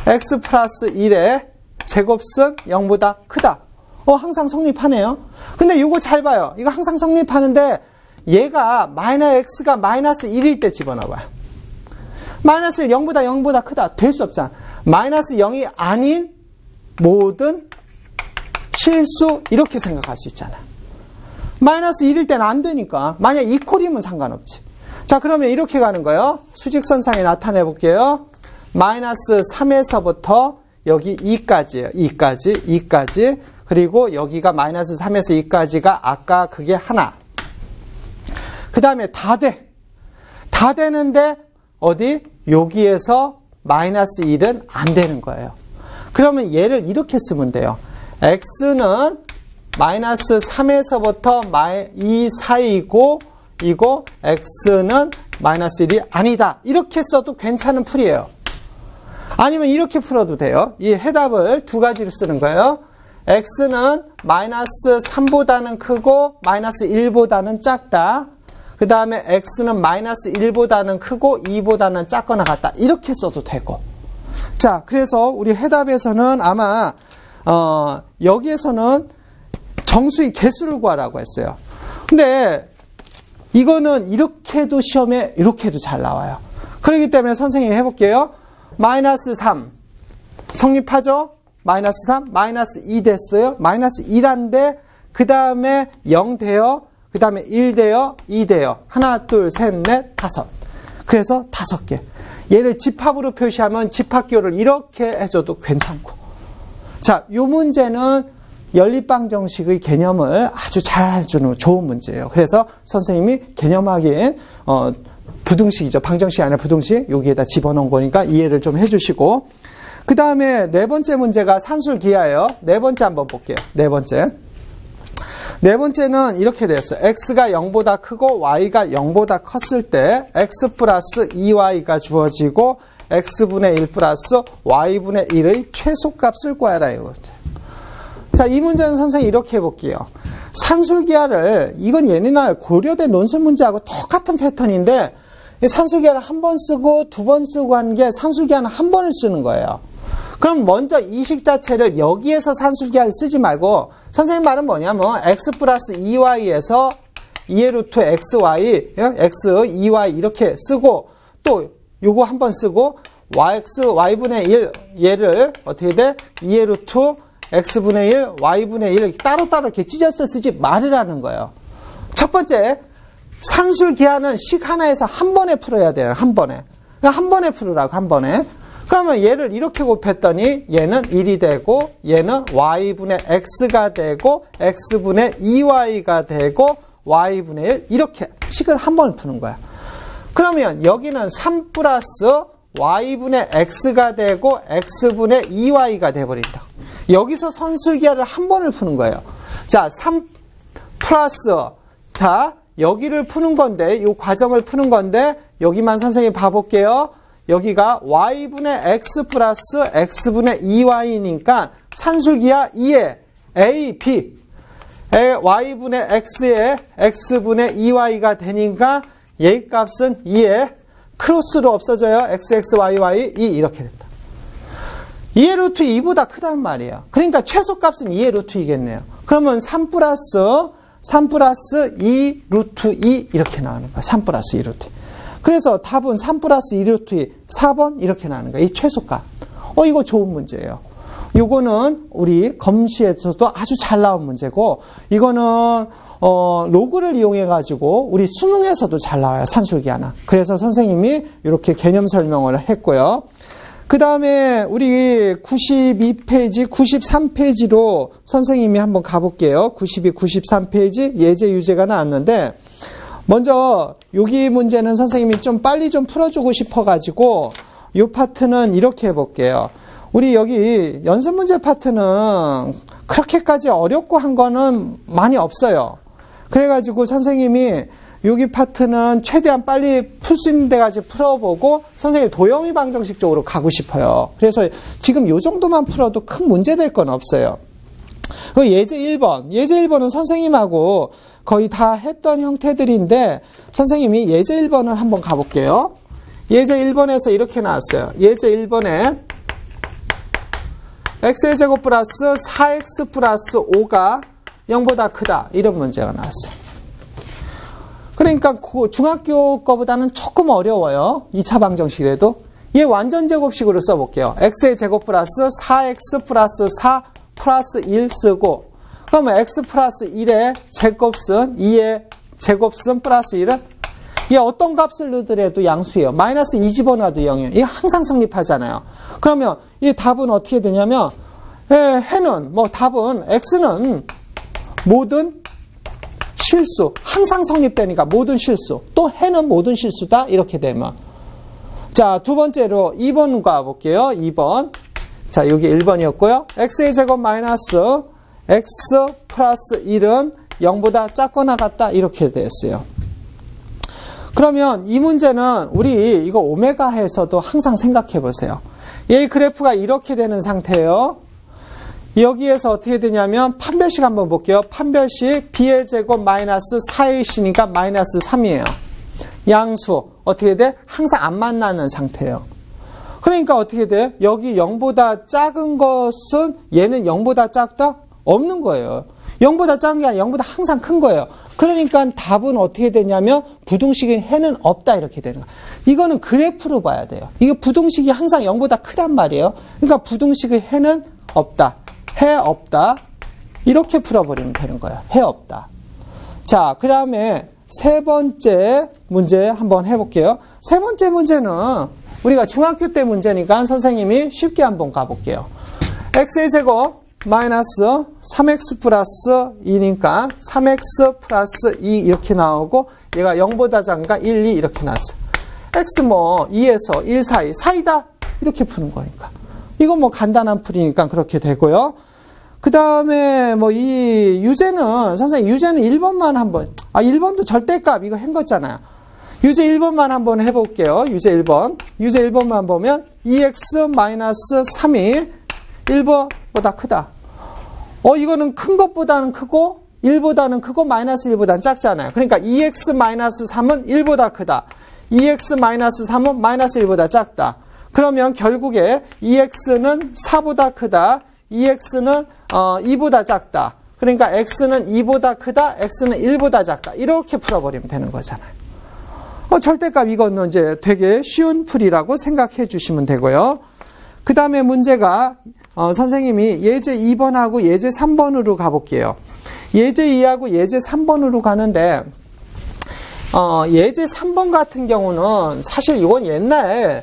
x 플러스 1의 제곱은 0보다 크다. 항상 성립하네요. 근데 이거 잘 봐요. 이거 항상 성립하는데 얘가 x가 마이너스 1일 때 집어넣어봐요. 마이너스 0보다 크다. 될 수 없잖아. 마이너스 0이 아닌 모든 실수 이렇게 생각할 수 있잖아. 마이너스 1일 때는 안 되니까. 만약 2콜이면 상관없지. 자, 그러면 이렇게 가는 거예요. 수직선상에 나타내 볼게요. 마이너스 3에서부터 여기 2까지예요. 2까지. 그리고 여기가 마이너스 3에서 2까지가 아까 그게 하나. 그 다음에 다 돼. 다 되는데 어디? 여기에서 마이너스 1은 안 되는 거예요. 그러면 얘를 이렇게 쓰면 돼요. x는 마이너스 3에서부터 2 사이고 이거 x는 마이너스 1이 아니다. 이렇게 써도 괜찮은 풀이에요. 아니면 이렇게 풀어도 돼요. 이 해답을 두 가지로 쓰는 거예요. x는 마이너스 3보다는 크고 마이너스 1보다는 작다. 그 다음에 x는 마이너스 1보다는 크고 2보다는 작거나 같다. 이렇게 써도 되고. 자, 그래서 우리 해답에서는 아마 여기에서는 정수의 개수를 구하라고 했어요. 근데 이거는 이렇게도 시험에 이렇게도 잘 나와요. 그렇기 때문에 선생님이 해볼게요. 마이너스 3 성립하죠? 마이너스 3, 마이너스 2 됐어요. 마이너스 1한데 그 다음에 0 돼요. 그 다음에 1 돼요. 2 돼요. 하나, 둘, 셋, 넷, 다섯. 그래서 5개. 얘를 집합으로 표시하면 집합교를 이렇게 해줘도 괜찮고. 자, 이 문제는 연립방정식의 개념을 아주 잘 주는 좋은 문제예요. 그래서 선생님이 개념 확인, 부등식이죠. 방정식이 아니라 부등식, 여기에다 집어넣은 거니까 이해를 좀 해주시고. 그 다음에 네 번째 문제가 산술기하예요. 네 번째 한번 볼게요. 네 번째는 이렇게 되었어요. x가 0보다 크고 y가 0보다 컸을 때 x 플러스 2y가 주어지고 x분의 1 플러스 y분의 1의 최소값을 구하라 이거죠. 자, 이 문제는 선생님 이렇게 해볼게요. 산술기하를, 이건 옛날 고려대 논술 문제하고 똑같은 패턴인데 산술기하를 한 번 쓰고 두 번 쓰고 하는 게 산술기하는 한 번을 쓰는 거예요. 그럼 먼저 이 식 자체를 여기에서 산술기하를 쓰지 말고 선생님 말은 뭐냐면 x 플러스 2y에서 2의 루트 xy, x, 2y 이렇게 쓰고 또 요거 한 번 쓰고 y분의 1 얘를 어떻게 돼? 2의 루트 x분의 1, y분의 1 따로따로 이렇게 찢어서 쓰지 말으라는 거예요. 첫 번째, 산술기하는 식 하나에서 한 번에 풀어야 돼요. 한 번에. 한 번에 풀으라고, 한 번에. 그러면 얘를 이렇게 곱했더니 얘는 1이 되고 얘는 y분의 x가 되고 x분의 2y가 되고 y분의 1 이렇게 식을 한 번을 푸는 거야. 그러면 여기는 3 플러스 y분의 x가 되고 x분의 2y가 돼버린다. 여기서 선술기하를 한 번을 푸는 거예요. 자, 3 플러스 자 여기를 푸는 건데 이 과정을 푸는 건데 여기만 선생님 봐볼게요. 여기가 y분의 x 플러스 x분의 2y니까 산술기하 2에 a, b y분의 x에 x분의 2y가 되니까 얘 값은 2에 크로스로 없어져요. x, y, y, 2 이렇게 됐다. 2의 루트 2보다 크단 말이에요. 그러니까 최소값은 2의 루트 2겠네요. 그러면 3 플러스 2 루트 2 이렇게 나오는 거야. 3 플러스 2 루트 2. 그래서 답은 3 플러스 2 루트 2 4번 이렇게 나오는 거야. 이 최소값. 이거 좋은 문제예요. 이거는 우리 검시에서도 아주 잘 나온 문제고 이거는 로그를 이용해 가지고 우리 수능에서도 잘 나와요. 산술기 하나. 그래서 선생님이 이렇게 개념 설명을 했고요. 그 다음에 우리 92페이지, 93페이지로 선생님이 한번 가볼게요. 92, 93페이지 예제 유제가 나왔는데 먼저 여기 문제는 선생님이 좀 빨리 좀 풀어주고 싶어가지고 이 파트는 이렇게 해볼게요. 우리 여기 연습 문제 파트는 그렇게까지 어렵고 한 거는 많이 없어요. 그래가지고 선생님이 여기 파트는 최대한 빨리 풀 수 있는 데까지 풀어보고 선생님 도형의 방정식 쪽으로 가고 싶어요. 그래서 지금 이 정도만 풀어도 큰 문제 될 건 없어요. 예제 1번. 예제 1번은 선생님하고 거의 다 했던 형태들인데 선생님이 예제 1번을 한번 가볼게요. 예제 1번에서 이렇게 나왔어요. 예제 1번에 x의 제곱 플러스 4x 플러스 5가 0보다 크다. 이런 문제가 나왔어요. 그러니까 중학교 거보다는 조금 어려워요. 2차 방정식이라도. 얘 완전 제곱식으로 써볼게요. x의 제곱 플러스 4x 플러스 4 플러스 1 쓰고 그러면 x 플러스 1의 제곱은 2의 제곱은 플러스 1은 얘 어떤 값을 넣더라도 양수예요. 마이너스 2 집어넣어도 0이에요. 이게 항상 성립하잖아요. 그러면 이 답은 어떻게 되냐면 해는 답은 x는 모든 실수, 항상 성립되니까 모든 실수, 또 해는 모든 실수다 이렇게 되면 자, 두 번째로 2번 가볼게요. 2번. 자, 여기 1번이었고요. x의 제곱 마이너스 x 플러스 1은 0보다 작거나 같다 이렇게 됐어요. 그러면 이 문제는 우리 이거 오메가에서도 항상 생각해 보세요. 이 그래프가 이렇게 되는 상태예요. 여기에서 어떻게 되냐면 판별식 한번 볼게요. 판별식 b의 제곱 마이너스 4ac니까 마이너스 3이에요. 양수 어떻게 돼? 항상 안 만나는 상태예요. 그러니까 어떻게 돼? 여기 0보다 작은 것은 얘는 0보다 작다? 없는 거예요. 0보다 작은 게 아니라 0보다 항상 큰 거예요. 그러니까 답은 어떻게 되냐면 부등식인 해는 없다 이렇게 되는 거예요. 이거는 그래프로 봐야 돼요. 이거 부등식이 항상 0보다 크단 말이에요. 그러니까 부등식의 해는 없다. 해 없다. 이렇게 풀어버리면 되는 거예요. 해 없다. 자, 그 다음에 세 번째 문제 한번 해볼게요. 세 번째 문제는 우리가 중학교 때 문제니까 선생님이 쉽게 한번 가볼게요. x의 제곱 마이너스 3x 플러스 2니까 3x 플러스 2 이렇게 나오고 얘가 0보다 작은가 1, 2 이렇게 나왔어요. x 2에서 1 사이 사이다 이렇게 푸는 거니까. 이건 간단한 풀이니까 그렇게 되고요. 그 다음에 이 유제는 선생님 유제는 1번만 한번 1번도 절대값 이거 한 거잖아요. 유제 1번만 한번 해볼게요. 유제 1번. 유제 1번만 보면 2x-3이 1보다 크다. 이거는 큰 것보다는 크고 1보다는 크고 마이너스 1보다는 작잖아요. 그러니까 2x-3은 1보다 크다. 2x-3은 마이너스 1보다 작다. 그러면 결국에 2x는 4보다 크다. 2x는 2보다 작다. 그러니까 x는 2보다 크다. x는 1보다 작다. 이렇게 풀어버리면 되는 거잖아요. 절대값 이거는 이제 되게 쉬운 풀이라고 생각해 주시면 되고요. 그 다음에 문제가 선생님이 예제 2번하고 예제 3번으로 가볼게요. 예제 2하고 예제 3번으로 가는데 예제 3번 같은 경우는 사실 이건 옛날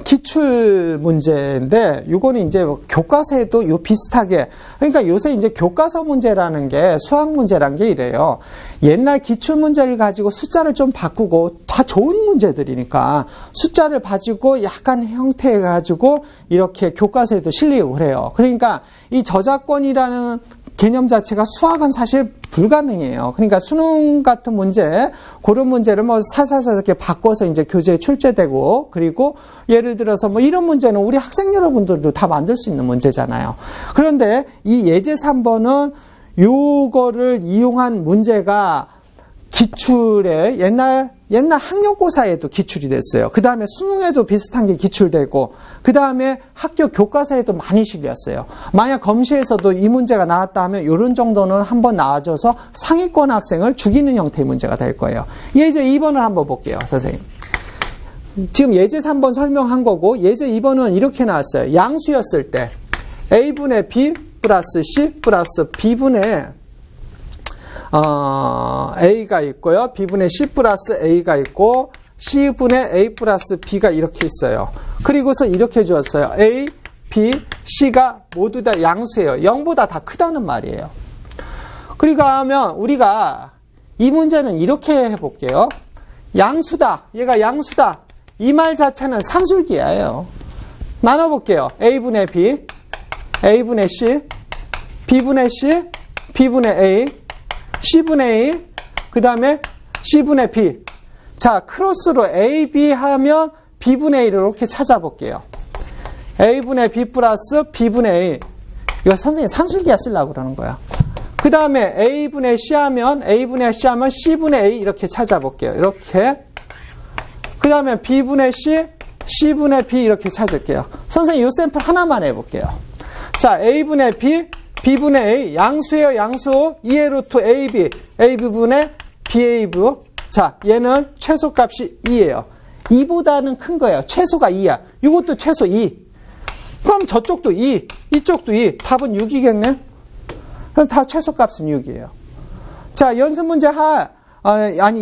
기출 문제인데, 요거는 이제 교과서에도 요 비슷하게, 그러니까 요새 이제 교과서 문제라는 게, 수학 문제라는 게 이래요. 옛날 기출 문제를 가지고 숫자를 좀 바꾸고, 다 좋은 문제들이니까, 숫자를 가지고 약간 형태해 가지고, 이렇게 교과서에도 실리고 그래요. 그러니까, 이 저작권이라는 개념 자체가 수학은 사실 불가능해요. 그러니까 수능 같은 문제, 그런 문제를 뭐 사사사 이렇게 바꿔서 이제 교재에 출제되고, 그리고 예를 들어서 뭐 이런 문제는 우리 학생 여러분들도 다 만들 수 있는 문제잖아요. 그런데 이 예제 3번은 요거를 이용한 문제가 기출에 옛날 학력고사에도 기출이 됐어요. 그 다음에 수능에도 비슷한 게 기출되고, 그 다음에 학교 교과서에도 많이 실렸어요. 만약 검시에서도 이 문제가 나왔다 하면 이런 정도는 한번 나와줘서 상위권 학생을 죽이는 형태의 문제가 될 거예요. 예제 2번을 한번 볼게요, 선생님. 지금 예제 3번 설명한 거고, 예제 2번은 이렇게 나왔어요. 양수였을 때 A분의 B 플러스 C 플러스 B분의 A가 있고요. B분의 C 플러스 A가 있고, C분의 A 플러스 B가 이렇게 있어요. 그리고서 이렇게 주었어요. A, B, C가 모두 다 양수예요. 0보다 다 크다는 말이에요. 그러니까 하면 우리가 이 문제는 이렇게 해볼게요. 양수다. 얘가 양수다. 이 말 자체는 산술기예요. 나눠볼게요. A분의 B, A분의 C, B분의 C, B분의 A, C분의 A, 그 다음에 C분의 B. 자, 크로스로 A, B 하면 B분의 A를 이렇게 찾아볼게요. A분의 B 플러스 B분의 A. 이거 선생님 산술기야 쓰려고 그러는 거야. 그 다음에 A분의 C 하면 C분의 A 이렇게 찾아볼게요. 이렇게. 그 다음에 B분의 C, C분의 B 이렇게 찾을게요. 선생님 이 샘플 하나만 해볼게요. 자, A분의 B, B분의 A, 양수예요, 양수. 2의 루트 AB, AB분의 BAB. 자, 얘는 최소값이 2예요. 2보다는 큰 거예요. 최소가 2야. 이것도 최소 2. 그럼 저쪽도 2, 이쪽도 2. 답은 6이겠네? 다 최소값은 6이에요. 자, 연습 문제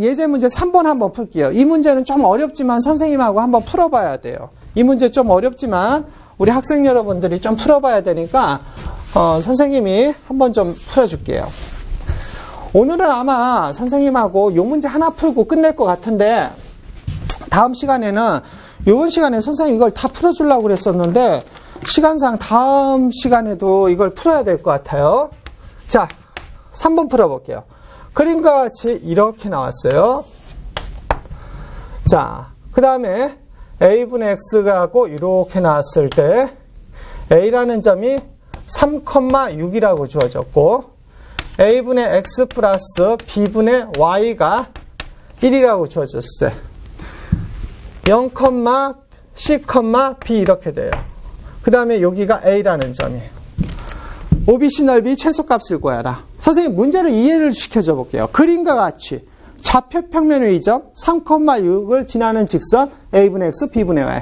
예제 문제 3번 한번 풀게요. 이 문제는 좀 어렵지만 선생님하고 한번 풀어봐야 돼요. 이 문제 좀 어렵지만 우리 학생 여러분들이 좀 풀어봐야 되니까 선생님이 한번 좀 풀어줄게요. 오늘은 아마 선생님하고 이 문제 하나 풀고 끝낼 것 같은데, 다음 시간에는, 이번 시간에 선생님 이걸 다 풀어주려고 그랬었는데, 시간상 다음 시간에도 이걸 풀어야 될 것 같아요. 자, 3번 풀어볼게요. 그림과 같이 이렇게 나왔어요. 자, 그 다음에 A분의 X가고 이렇게 나왔을 때, A라는 점이 3,6이라고 주어졌고, A분의 X 플러스 B분의 Y가 1이라고 주어졌어요. 0, C, B 이렇게 돼요. 그 다음에 여기가 A라는 점이에요. OBC 넓이 최소값을 구하라. 선생님 문제를 이해를 시켜줘 볼게요. 그림과 같이 좌표평면의 이 점 3,6을 지나는 직선 A분의 X, B분의 Y.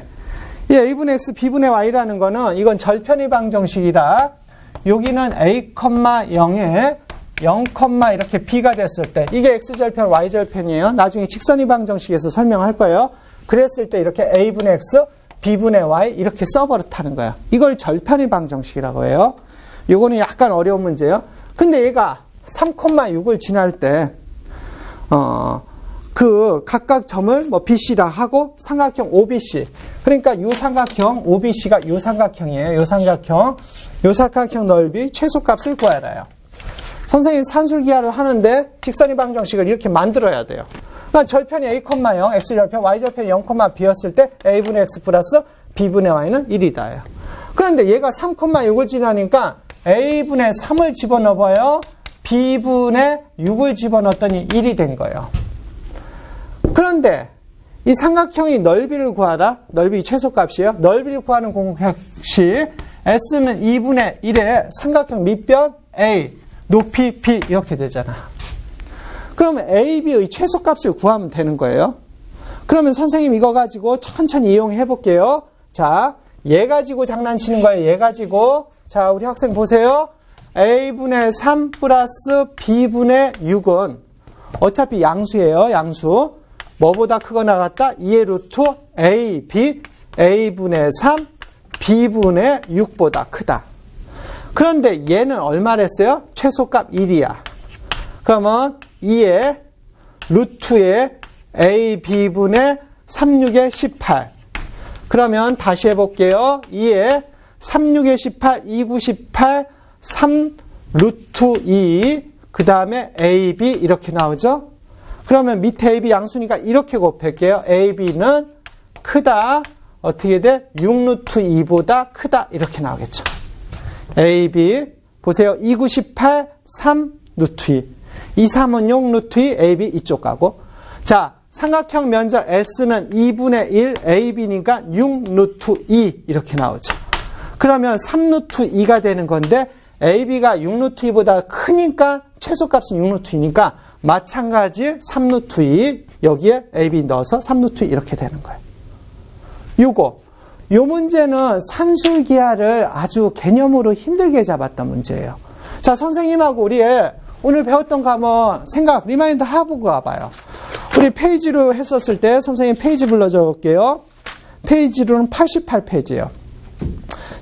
이 A분의 X, B분의 Y라는 거는 이건 절편의 방정식이라 여기는 A, 0에 0, 이렇게 B가 됐을 때 이게 X절편, Y절편이에요. 나중에 직선의 방정식에서 설명할 거예요. 그랬을 때 이렇게 A분의 X, B분의 Y 이렇게 써버릇하는 거예요. 이걸 절편의 방정식이라고 해요. 요거는 약간 어려운 문제예요. 근데 얘가 3,6을 지날 때 그 각각 점을 뭐 BC라 하고 삼각형 OBC. 그러니까 요 삼각형 OBC가 요 삼각형이에요. 요 삼각형. 요 삼각형 넓이 최소값을 구하라요. 선생님 산술기하를 하는데 직선의 방정식을 이렇게 만들어야 돼요. 그러니까 절편이 A, 0, X절편, Y절편이 0, B였을 때 A분의 X 플러스 B분의 Y는 1이다요. 그런데 얘가 3,6을 지나니까 A분의 3을 집어넣어봐요. B분의 6을 집어넣었더니 1이 된 거예요. 그런데 이 삼각형이 넓이를 구하라. 넓이 최소값이에요. 넓이를 구하는 공식이 S는 2분의 1의 삼각형 밑변 A, 높이 B 이렇게 되잖아. 그러면 A, B의 최소값을 구하면 되는 거예요. 그러면 선생님 이거 가지고 천천히 이용해 볼게요. 자, 얘 가지고 장난치는 거예요. 얘 가지고. 자, 우리 학생 보세요. A분의 3 플러스 B분의 6은 어차피 양수예요. 양수. 뭐보다 크거나 같다? 2의 루트 A, B, A분의 3, B분의 6보다 크다. 그런데 얘는 얼마랬어요? 최소값 1이야. 그러면 2의 루트의 A, B분의 3, 6의 18. 그러면 다시 해볼게요. 2의 3, 6의 18, 2, 9, 18, 3 루트 2, 그 다음에 A, B 이렇게 나오죠? 그러면 밑에 A, B 양수니까 이렇게 곱할게요. A, B는 크다. 어떻게 돼? 6 루트 2보다 크다. 이렇게 나오겠죠. A, B 보세요. 2, 9, 18, 3 루트 2. 2, 3은 6 루트 2, A, B 이쪽 가고. 자, 삼각형 면적 S는 2분의 1 AB니까 6 루트 2 이렇게 나오죠. 그러면 3 루트 2가 되는 건데 AB가 6 루트 2보다 크니까 최소값은 6 루트 2니까 마찬가지 3 루트 2 여기에 AB 넣어서 3 루트 2 이렇게 되는 거예요. 요 문제는 산술기하를 아주 개념으로 힘들게 잡았던 문제예요. 자, 선생님하고 우리 오늘 배웠던 거 한번 리마인드 해보고 와봐요. 우리 페이지로 했었을 때 선생님 페이지 불러줘 볼게요. 페이지로는 88페이지예요.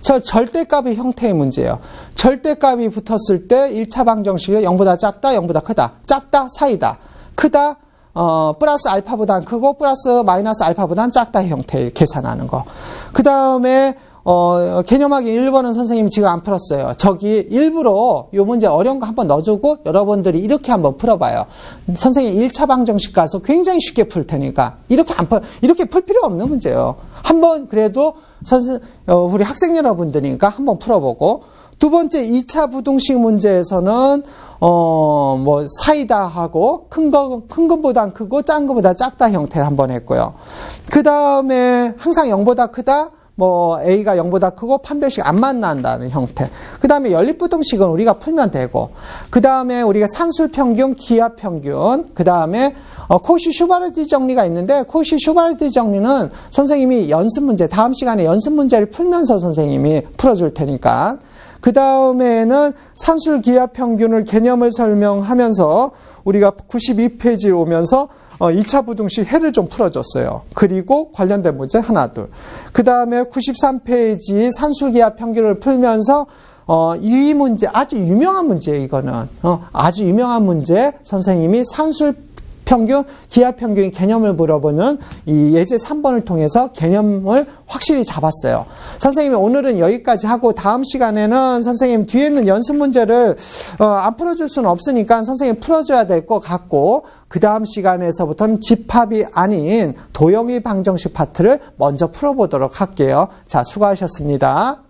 저 절대값의 형태의 문제예요. 절대값이 붙었을 때 1차 방정식에 0보다 작다, 0보다 크다. 작다, 사이다. 크다, 플러스 알파보단 크고 플러스 마이너스 알파보단 작다 형태의 계산하는 거. 그 다음에 개념하기 1번은 선생님이 지금 안 풀었어요. 저기 일부러 이 문제 어려운 거 한번 넣어주고 여러분들이 이렇게 한번 풀어봐요. 선생님 1차 방정식 가서 굉장히 쉽게 풀 테니까 이렇게 풀 필요 없는 문제예요. 한번 그래도 우리 학생 여러분들이니까 한번 풀어보고, 두 번째 2차 부등식 문제에서는 사이다 하고 큰 것보다 크고 작은 것보다 작다 형태를 한번 했고요. 그 다음에 항상 0보다 크다, A가 0보다 크고 판별식 안 만난다는 형태. 그 다음에 연립부등식은 우리가 풀면 되고, 그 다음에 우리가 산술평균, 기하평균, 그 다음에 코시-슈바르트 정리가 있는데, 코시-슈바르트 정리는 선생님이 연습 문제, 다음 시간에 연습 문제를 풀면서 선생님이 풀어줄 테니까. 그 다음에는 산술 기하평균을 개념을 설명하면서 우리가 92페이지에 오면서 2차 부등식 해를 좀 풀어줬어요. 그리고 관련된 문제 하나, 둘. 그 다음에 93페이지 산술 기하평균을 풀면서 이 문제, 아주 유명한 문제예요, 이거는. 아주 유명한 문제, 선생님이 산술 평균, 기하평균 개념을 물어보는 이 예제 3번을 통해서 개념을 확실히 잡았어요. 선생님이 오늘은 여기까지 하고 다음 시간에는 선생님 뒤에 있는 연습 문제를 안 풀어줄 수는 없으니까 선생님 풀어줘야 될 것 같고, 그 다음 시간에서부터는 집합이 아닌 도형의 방정식 파트를 먼저 풀어보도록 할게요. 자, 수고하셨습니다.